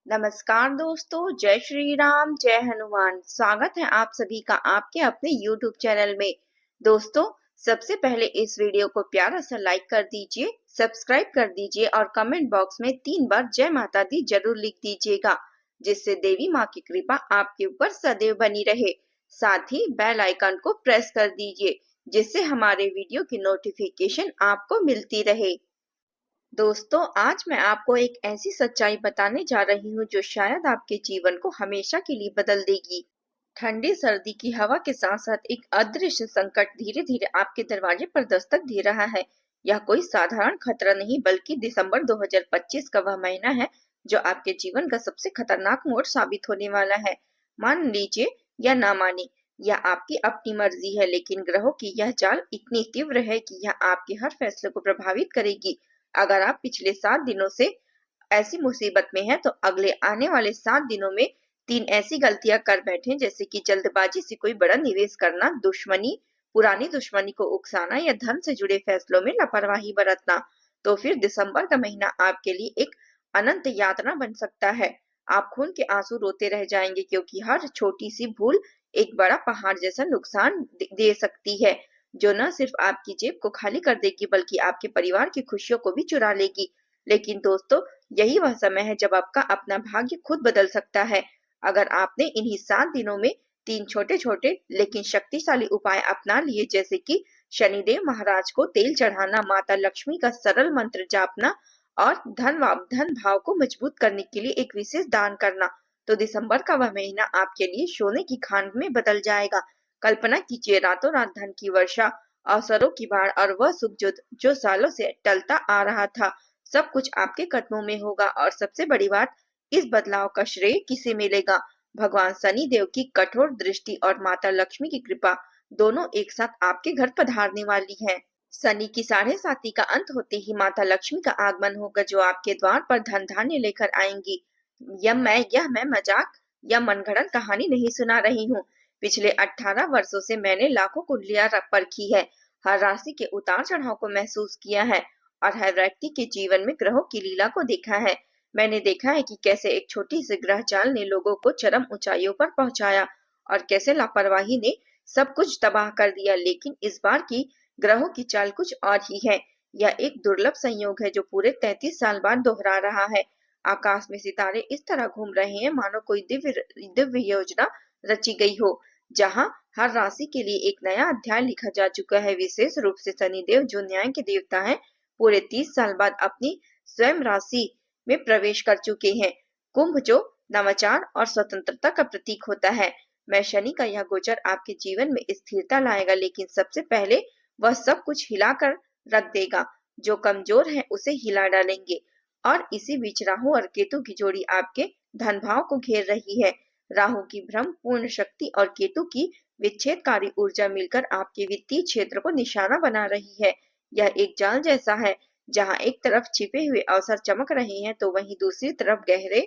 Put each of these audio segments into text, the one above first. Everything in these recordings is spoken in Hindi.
नमस्कार दोस्तों, जय श्री राम, जय हनुमान। स्वागत है आप सभी का आपके अपने YouTube चैनल में। दोस्तों, सबसे पहले इस वीडियो को प्यारा सा लाइक कर दीजिए, सब्सक्राइब कर दीजिए और कमेंट बॉक्स में 3 बार जय माता दी जरूर लिख दीजिएगा, जिससे देवी माँ की कृपा आपके ऊपर सदैव बनी रहे। साथ ही बेल आइकन को प्रेस कर दीजिए, जिससे हमारे वीडियो की नोटिफिकेशन आपको मिलती रहे। दोस्तों, आज मैं आपको एक ऐसी सच्चाई बताने जा रही हूँ जो शायद आपके जीवन को हमेशा के लिए बदल देगी। ठंडी सर्दी की हवा के साथ साथ एक अदृश्य संकट धीरे धीरे आपके दरवाजे पर दस्तक दे रहा है। यह कोई साधारण खतरा नहीं, बल्कि दिसंबर 2025 का वह महीना है जो आपके जीवन का सबसे खतरनाक मोड़ साबित होने वाला है। मान लीजिए या ना माने, यह आपकी अपनी मर्जी है, लेकिन ग्रहों की यह चाल इतनी तीव्र है कि यह आपके हर फैसले को प्रभावित करेगी। अगर आप पिछले 7 दिनों से ऐसी मुसीबत में हैं, तो अगले आने वाले 7 दिनों में 3 ऐसी गलतियां कर बैठे, जैसे कि जल्दबाजी से कोई बड़ा निवेश करना, पुरानी दुश्मनी को उकसाना या धन से जुड़े फैसलों में लापरवाही बरतना। तो फिर दिसंबर का महीना आपके लिए एक अनंत यातना बन सकता है। आप खून के आंसू रोते रह जाएंगे, क्योंकि हर छोटी सी भूल एक बड़ा पहाड़ जैसा नुकसान दे सकती है, जो न सिर्फ आपकी जेब को खाली कर देगी, बल्कि आपके परिवार की खुशियों को भी चुरा लेगी। लेकिन दोस्तों, यही वह समय है जब आपका अपना भाग्य खुद बदल सकता है। अगर आपने इन्हीं 7 दिनों में 3 छोटे-छोटे लेकिन शक्तिशाली उपाय अपना लिए, जैसे कि शनिदेव महाराज को तेल चढ़ाना, माता लक्ष्मी का सरल मंत्र जापना और धन भाव को मजबूत करने के लिए एक विशेष दान करना, तो दिसंबर का वह महीना आपके लिए सोने की खान में बदल जाएगा। कल्पना कीजिए, रातों रात धन की वर्षा, अवसरों की बाढ़ और वह सुख जो सालों से टलता आ रहा था, सब कुछ आपके कदमों में होगा। और सबसे बड़ी बात, इस बदलाव का श्रेय किसे मिलेगा? भगवान शनि देव की कठोर दृष्टि और माता लक्ष्मी की कृपा दोनों एक साथ आपके घर पधारने वाली है। शनि की 7.5 का अंत होते ही माता लक्ष्मी का आगमन होगा, जो आपके द्वार पर धन धान्य लेकर आएंगी। यह मैं मजाक या मनगढ़ंत कहानी नहीं सुना रही हूँ। पिछले 18 वर्षों से मैंने लाखों कुंडलियां परखी है, हर राशि के उतार चढ़ाव को महसूस किया है और हर व्यक्ति के जीवन में ग्रहों की लीला को देखा है। मैंने देखा है कि कैसे एक छोटी सी ग्रह चाल ने लोगों को चरम ऊंचाइयों पर पहुंचाया और कैसे लापरवाही ने सब कुछ तबाह कर दिया। लेकिन इस बार की ग्रहों की चाल कुछ और ही है। यह एक दुर्लभ संयोग है जो पूरे 33 साल बाद दोहरा रहा है। आकाश में सितारे इस तरह घूम रहे हैं मानो कोई दिव्य दिव्य योजना रची गई हो, जहां हर राशि के लिए एक नया अध्याय लिखा जा चुका है। विशेष रूप से शनिदेव, जो न्याय के देवता हैं, पूरे 30 साल बाद अपनी स्वयं राशि में प्रवेश कर चुके हैं। कुंभ, जो नवाचार और स्वतंत्रता का प्रतीक होता है। मैं शनि का यह गोचर आपके जीवन में स्थिरता लाएगा, लेकिन सबसे पहले वह सब कुछ हिलाकर रख देगा। जो कमजोर है उसे हिला डालेंगे। और इसी बीच राहु और केतु की जोड़ी आपके धन भाव को घेर रही है। राहु की भ्रम पूर्ण शक्ति और केतु की विच्छेदकारी ऊर्जा मिलकर आपके वित्तीय क्षेत्र को निशाना बना रही है। यह एक जाल जैसा है, जहां एक तरफ छिपे हुए अवसर चमक रहे हैं, तो वहीं दूसरी तरफ गहरे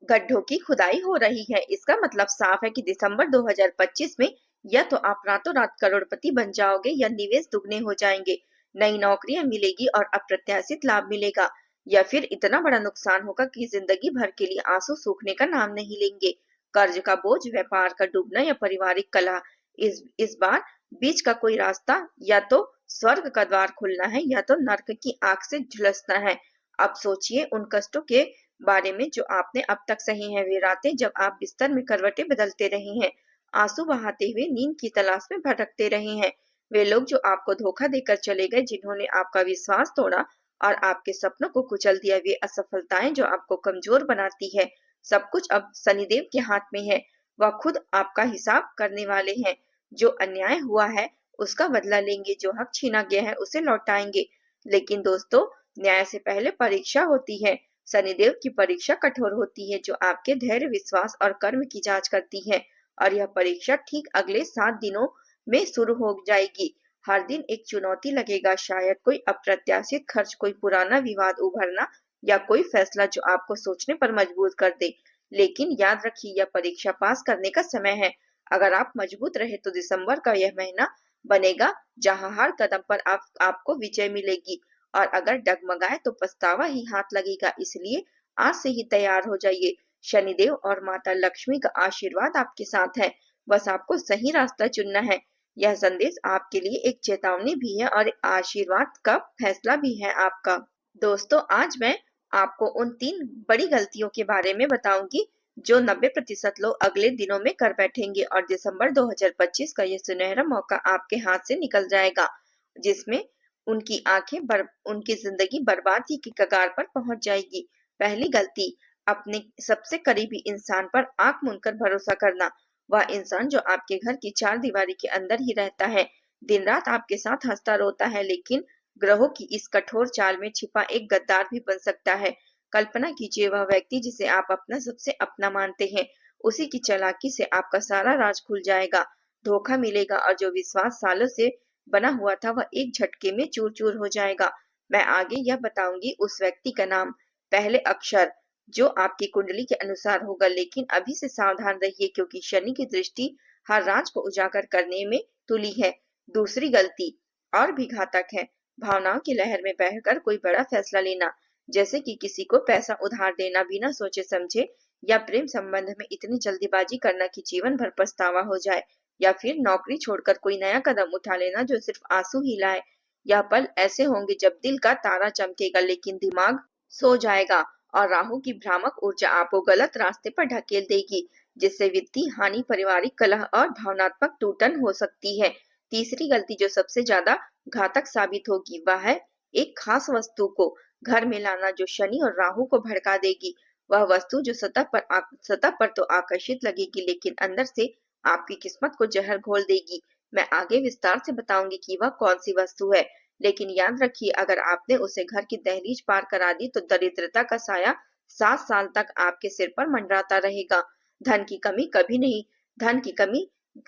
गड्ढों की खुदाई हो रही है। इसका मतलब साफ है कि दिसंबर 2025 में या तो आप रातों रात करोड़पति बन जाओगे या निवेश दुगने हो जाएंगे, नई नौकरियां मिलेगी और अप्रत्याशित लाभ मिलेगा, या फिर इतना बड़ा नुकसान होगा कि जिंदगी भर के लिए आंसू सूखने का नाम नहीं लेंगे। कर्ज का बोझ, व्यापार का डूबना या पारिवारिक कलह, इस बार बीच का कोई रास्ता या तो स्वर्ग का द्वार खुलना है या तो नर्क की आग से झुलसना है। अब सोचिए उन कष्टों के बारे में जो आपने अब तक सही है। वे रातें जब आप बिस्तर में करवटें बदलते रहे हैं, आंसू बहाते हुए नींद की तलाश में भटकते रहे हैं। वे लोग जो आपको धोखा देकर चले गए, जिन्होंने आपका विश्वास तोड़ा और आपके सपनों को कुचल दिया, वे असफलताएं जो आपको कमजोर बनाती है, सब कुछ अब शनिदेव के हाथ में है। वह खुद आपका हिसाब करने वाले हैं। जो अन्याय हुआ है उसका बदला लेंगे, जो हक छीना गया है उसे लौटाएंगे। लेकिन दोस्तों, न्याय से पहले परीक्षा होती है। शनिदेव की परीक्षा कठोर होती है, जो आपके धैर्य, विश्वास और कर्म की जांच करती है। और यह परीक्षा ठीक अगले 7 दिनों में शुरू हो जाएगी। हर दिन एक चुनौती लगेगा, शायद कोई अप्रत्याशित खर्च, कोई पुराना विवाद उभरना या कोई फैसला जो आपको सोचने पर मजबूर कर दे। लेकिन याद रखिए, यह परीक्षा पास करने का समय है। अगर आप मजबूत रहे तो दिसंबर का यह महीना बनेगा जहां हर कदम पर आपको विजय मिलेगी, और अगर डगमगाए तो पछतावा ही हाथ लगेगा। इसलिए आज से ही तैयार हो जाइए, शनिदेव और माता लक्ष्मी का आशीर्वाद आपके साथ है। बस आपको सही रास्ता चुनना है। यह संदेश आपके लिए एक चेतावनी भी है और आशीर्वाद का फैसला भी है आपका। दोस्तों, आज मैं आपको उन 3 बड़ी गलतियों के बारे में बताऊंगी जो 90% लोग अगले दिनों में कर बैठेंगे और दिसंबर 2025 का यह सुनहरा मौका आपके हाथ से निकल जाएगा, जिसमें उनकी जिंदगी बर्बादी की कगार पर पहुंच जाएगी। पहली गलती, अपने सबसे करीबी इंसान पर आंख मूंदकर भरोसा करना। वह इंसान जो आपके घर की 4 दीवारी के अंदर ही रहता है, दिन रात आपके साथ हंसता रोता है, लेकिन ग्रहों की इस कठोर चाल में छिपा एक गद्दार भी बन सकता है। कल्पना कीजिए, वह व्यक्ति जिसे आप अपना सबसे अपना मानते हैं, उसी की चालाकी से आपका सारा राज खुल जाएगा, धोखा मिलेगा और जो विश्वास सालों से बना हुआ था वह एक झटके में चूर चूर हो जाएगा। मैं आगे यह बताऊंगी उस व्यक्ति का नाम, पहले अक्षर जो आपकी कुंडली के अनुसार होगा, लेकिन अभी से सावधान रहिए क्योंकि शनि की दृष्टि हर राज को उजागर करने में तुली है। दूसरी गलती और भी घातक है, भावनाओं की लहर में बहकर कोई बड़ा फैसला लेना, जैसे कि किसी को पैसा उधार देना बिना सोचे समझे, या प्रेम संबंध में इतनी जल्दीबाजी करना कि जीवन भर पछतावा हो जाए, या फिर नौकरी छोड़कर कोई नया कदम उठा लेना जो सिर्फ आंसू ही लाए। यह पल ऐसे होंगे जब दिल का तारा चमकेगा लेकिन दिमाग सो जाएगा और राहु की भ्रामक ऊर्जा आपको गलत रास्ते पर ढकेल देगी, जिससे वित्तीय हानि, पारिवारिक कलह और भावनात्मक टूटन हो सकती है। तीसरी गलती जो सबसे ज्यादा घातक साबित होगी वह है एक खास वस्तु को घर में लाना जो शनि और राहु को भड़का देगी। वह वस्तु जो सतह पर तो आकर्षित लगेगी लेकिन अंदर से आपकी किस्मत को जहर घोल देगी। मैं आगे विस्तार से बताऊंगी कि वह कौन सी वस्तु है, लेकिन याद रखिए अगर आपने उसे घर की दहलीज पार करा दी तो दरिद्रता का साया 7 साल तक आपके सिर पर मंडराता रहेगा। धन की कमी कभी नहीं धन की कमी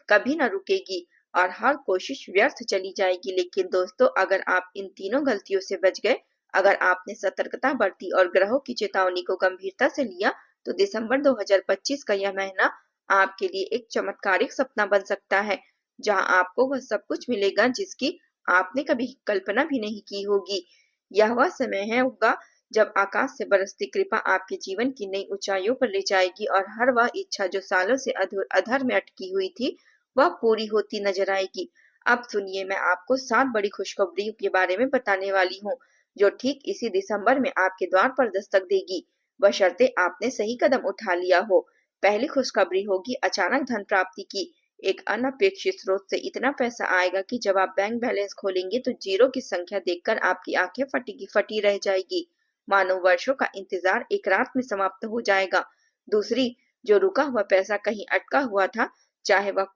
कभी न रुकेगी और हर कोशिश व्यर्थ चली जाएगी। लेकिन दोस्तों, अगर आप इन तीनों गलतियों से बच गए, अगर आपने सतर्कता बरती और ग्रहों की चेतावनी को गंभीरता से लिया, तो दिसंबर 2025 का यह महीना आपके लिए एक चमत्कारिक सपना बन सकता है, जहां आपको वह सब कुछ मिलेगा जिसकी आपने कभी कल्पना भी नहीं की होगी। यह वह समय है होगा जब आकाश से बरसती कृपा आपके जीवन की नई ऊंचाइयों पर ले जाएगी और हर वह इच्छा जो सालों से अधर में अटकी हुई थी वह पूरी होती नजर आएगी। अब सुनिए, मैं आपको 7 बड़ी खुशखबरियों के बारे में बताने वाली हूँ जो ठीक इसी दिसंबर में आपके द्वार पर दस्तक देगी, बशर्ते आपने सही कदम उठा लिया हो। पहली खुशखबरी होगी अचानक धन प्राप्ति की। एक अनपेक्षित स्रोत से इतना पैसा आएगा कि जब आप बैंक बैलेंस खोलेंगे तो जीरो की संख्या देखकर आपकी आंखें फटी रह जाएगी, मानो वर्षों का इंतजार एक रात में समाप्त हो जाएगा। दूसरी, जो रुका हुआ पैसा कहीं अटका हुआ था, चाहे वह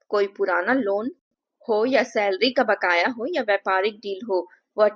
कोई पुराना लोन हो या सैलरी का बकाया हो या व्यापारिक डील हो, वह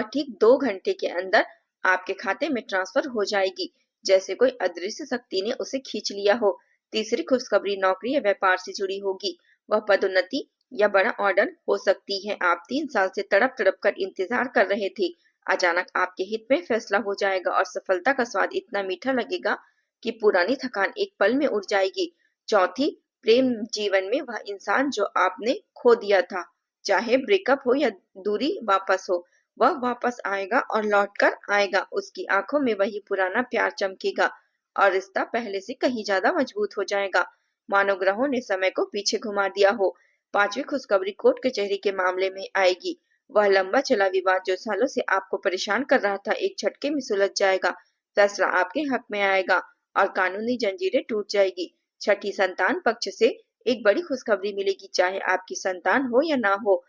ठीक 2 घंटे के अंदर आपके खाते में ट्रांसफर हो जाएगी, जैसे कोई अदृश्य शक्ति ने उसे खींच लिया हो। तीसरी खुशखबरी नौकरी या व्यापार से जुड़ी होगी। वह पदोन्नति या बड़ा ऑर्डर हो सकती है। आप 3 साल से तड़प तड़प कर इंतजार कर रहे थे, अचानक आपके हित में फैसला हो जाएगा और सफलता का स्वाद इतना मीठा लगेगा कि पुरानी थकान एक पल में उड़ जाएगी। चौथी, प्रेम जीवन में वह इंसान जो आपने खो दिया था, चाहे ब्रेकअप हो या दूरी वापस हो, वह वापस आएगा और लौट कर आएगा। उसकी आंखों में वही पुराना प्यार चमकेगा और रिश्ता पहले से कहीं ज्यादा मजबूत हो जाएगा, मानो ग्रहों ने समय को पीछे घुमा दिया हो। पांचवी खुशखबरी कोर्ट कचहरी के मामले में आएगी। वह लंबा चला विवाद जो सालों से आपको परेशान कर रहा था एक झटके में सुलझ जाएगा, फैसला आपके हक में आएगा और कानूनी जंजीरें टूट जाएगी। छठी, संतान पक्ष से एक बड़ी खुशखबरी मिलेगी, चाहे आपकी संतान हो या ना हो,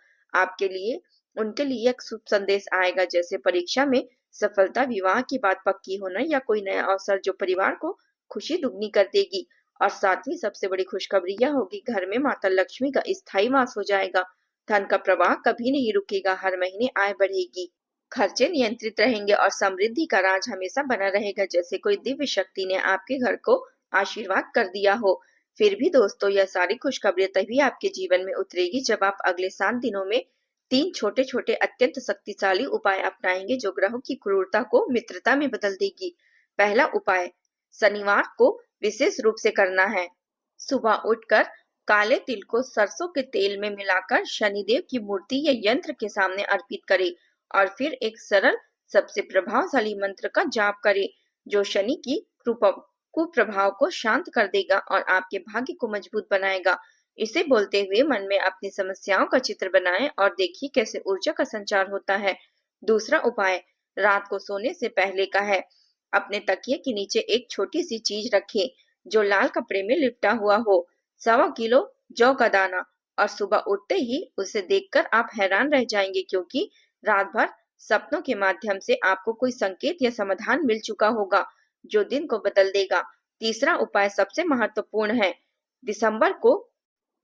उनके लिए एक शुभ संदेश आएगा, जैसे परीक्षा में सफलता, विवाह की बात पक्की होना या कोई नया अवसर जो परिवार को खुशी दुगनी कर देगी। और सातवीं सबसे बड़ी खुशखबरी यह होगी, घर में माता लक्ष्मी का स्थायी वास हो जाएगा। धन का प्रवाह कभी नहीं रुकेगा, हर महीने आय बढ़ेगी, खर्चे नियंत्रित रहेंगे और समृद्धि का राज हमेशा बना रहेगा, जैसे कोई दिव्य शक्ति ने आपके घर को आशीर्वाद कर दिया हो। फिर भी दोस्तों, यह सारी खुशखबरियां तभी आपके जीवन में उतरेगी जब आप अगले 7 दिनों में 3 छोटे छोटे अत्यंत शक्तिशाली उपाय अपनाएंगे जो ग्रहों की क्रूरता को मित्रता में बदल देगी। पहला उपाय शनिवार को विशेष रूप से करना है। सुबह उठकर काले तिल को सरसों के तेल में मिलाकर शनिदेव की मूर्ति या यंत्र के सामने अर्पित करें और फिर एक सरल सबसे प्रभावशाली मंत्र का जाप करें जो शनि की कुप्रभाव को शांत कर देगा और आपके भाग्य को मजबूत बनाएगा। इसे बोलते हुए मन में अपनी समस्याओं का चित्र बनाएं और देखिए कैसे ऊर्जा का संचार होता है। दूसरा उपाय रात को सोने से पहले का है। अपने तकिए के नीचे एक छोटी सी चीज रखें जो लाल कपड़े में लिपटा हुआ हो, 1.25 किलो जौ का दाना, और सुबह उठते ही उसे देखकर आप हैरान रह जाएंगे क्योंकि रात भर सपनों के माध्यम से आपको कोई संकेत या समाधान मिल चुका होगा जो दिन को बदल देगा। तीसरा उपाय सबसे महत्वपूर्ण है। दिसंबर को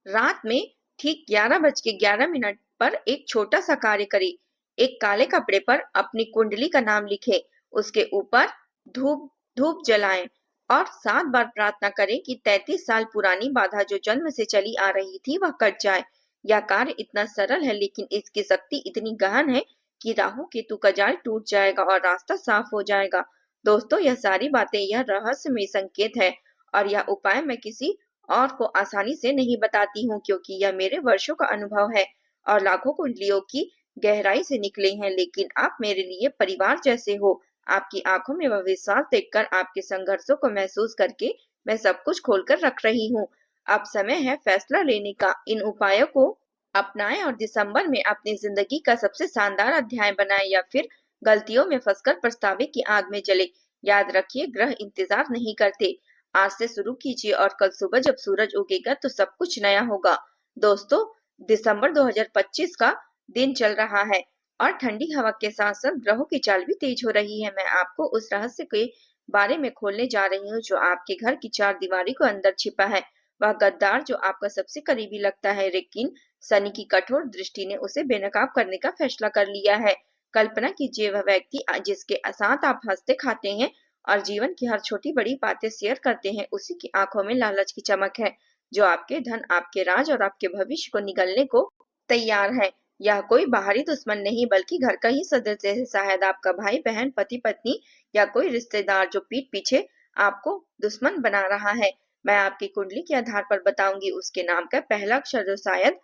रात में ठीक 11:11 पर एक छोटा सा कार्य करें। एक काले कपड़े पर अपनी कुंडली का नाम लिखें, उसके ऊपर धूप धूप जलाएं और 7 बार प्रार्थना करें कि 33 साल पुरानी बाधा जो जन्म से चली आ रही थी वह कट जाए। यह कार्य इतना सरल है लेकिन इसकी शक्ति इतनी गहन है कि राहु केतु का जाल टूट जाएगा और रास्ता साफ हो जाएगा। दोस्तों, यह सारी बातें यह रहस्यमय संकेत है और यह उपाय मैं किसी और को आसानी से नहीं बताती हूँ क्योंकि यह मेरे वर्षों का अनुभव है और लाखों कुंडलियों की गहराई से निकले हैं। लेकिन आप मेरे लिए परिवार जैसे हो। आपकी आंखों में वह विश्वास देखकर, आपके संघर्षों को महसूस करके मैं सब कुछ खोलकर रख रही हूँ। अब समय है फैसला लेने का। इन उपायों को अपनाएं और दिसंबर में अपनी जिंदगी का सबसे शानदार अध्याय बनाएं या फिर गलतियों में फंसकर पछतावे की आग में जले। याद रखिए, ग्रह इंतजार नहीं करते। आज से शुरू कीजिए और कल सुबह जब सूरज उगेगा तो सब कुछ नया होगा। दोस्तों, दिसंबर 2025 का दिन चल रहा है और ठंडी हवा के साथ साथ ग्रहों की चाल भी तेज हो रही है। मैं आपको उस रहस्य के बारे में खोलने जा रही हूँ जो आपके घर की चार दीवारी को अंदर छिपा है। वह गद्दार जो आपका सबसे करीबी लगता है, लेकिन शनि की कठोर दृष्टि ने उसे बेनकाब करने का फैसला कर लिया है। कल्पना कीजिए, वह व्यक्ति जिसके साथ आप हंसते खाते हैं और जीवन की हर छोटी बड़ी बातें शेयर करते हैं, उसी की आंखों में लालच की चमक है जो आपके धन, आपके राज और आपके भविष्य को निगलने को तैयार है। यह कोई बाहरी दुश्मन नहीं बल्कि घर का ही सदस्य है, शायद आपका भाई बहन, पति पत्नी या कोई रिश्तेदार जो पीठ पीछे आपको दुश्मन बना रहा है। मैं आपकी कुंडली के आधार पर बताऊंगी। उसके नाम का पहला अक्षर जो शायद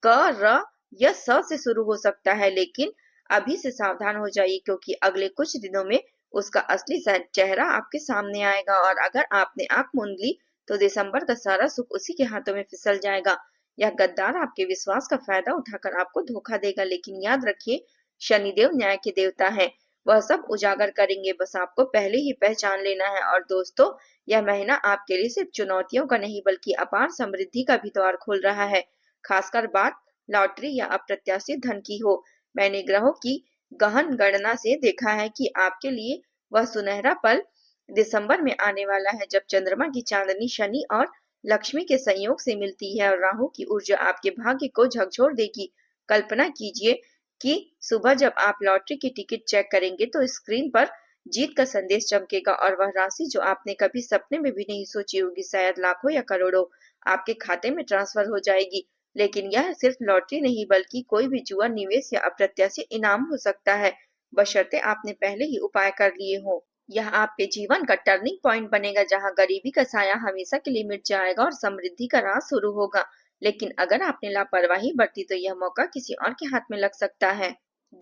क, र या स से शुरू हो सकता है, लेकिन अभी से सावधान हो जाइए क्योंकि अगले कुछ दिनों में उसका असली चेहरा आपके सामने आएगा और अगर आपने आंख मूंद ली तो दिसंबर का सारा सुख उसी के हाथों में फिसल जाएगा। यह गद्दार आपके विश्वास का फायदा उठाकर आपको धोखा देगा, लेकिन याद रखिए, शनिदेव न्याय के देवता है। वह सब उजागर करेंगे, बस आपको पहले ही पहचान लेना है। और दोस्तों, यह महीना आपके लिए सिर्फ चुनौतियों का नहीं बल्कि अपार समृद्धि का भी द्वार खोल रहा है, खासकर बात लॉटरी या अप्रत्याशित धन की हो। मैंने ग्रहों की गहन गणना से देखा है कि आपके लिए वह सुनहरा पल दिसंबर में आने वाला है जब चंद्रमा की चांदनी शनि और लक्ष्मी के संयोग से मिलती है और राहु की ऊर्जा आपके भाग्य को झकझोर देगी। कल्पना कीजिए कि सुबह जब आप लॉटरी की टिकट चेक करेंगे तो स्क्रीन पर जीत का संदेश चमकेगा और वह राशि जो आपने कभी सपने में भी नहीं सोची होगी, शायद लाखों या करोड़ों, आपके खाते में ट्रांसफर हो जाएगी। लेकिन यह सिर्फ लॉटरी नहीं बल्कि कोई भी जुआ, निवेश या अप्रत्याशित इनाम हो सकता है, बशर्ते आपने पहले ही उपाय कर लिए हो। यह आपके जीवन का टर्निंग पॉइंट बनेगा जहां गरीबी का साया हमेशा के लिए मिट जाएगा और समृद्धि का राह शुरू होगा। लेकिन अगर आपने लापरवाही बरती तो यह मौका किसी और के हाथ में लग सकता है।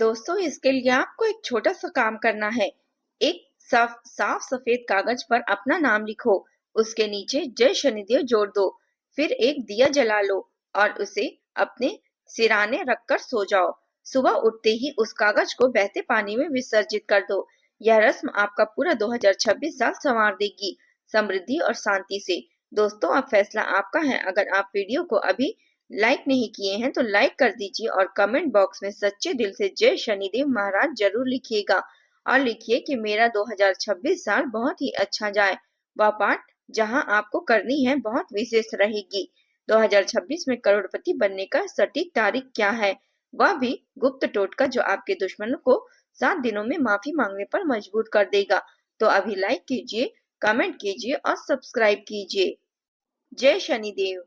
दोस्तों, इसके लिए आपको एक छोटा सा काम करना है। एक साफ सफेद कागज पर अपना नाम लिखो, उसके नीचे जय शनिदेव जोड़ दो, फिर एक दिया जला लो और उसे अपने सिराने रखकर सो जाओ। सुबह उठते ही उस कागज को बहते पानी में विसर्जित कर दो। यह रस्म आपका पूरा 2026 साल संवार देगी, समृद्धि और शांति से। दोस्तों, अब फैसला आपका है। अगर आप वीडियो को अभी लाइक नहीं किए हैं तो लाइक कर दीजिए और कमेंट बॉक्स में सच्चे दिल से जय शनिदेव महाराज जरूर लिखिएगा और लिखिए कि मेरा 2026 साल बहुत ही अच्छा जाए। वह पाठ जहां आपको करनी है बहुत विशेष रहेगी। 2026 में करोड़पति बनने का सटीक तारीख क्या है, वह भी गुप्त टोटका जो आपके दुश्मनों को 7 दिनों में माफी मांगने पर मजबूर कर देगा। तो अभी लाइक कीजिए, कमेंट कीजिए और सब्सक्राइब कीजिए। जय शनिदेव।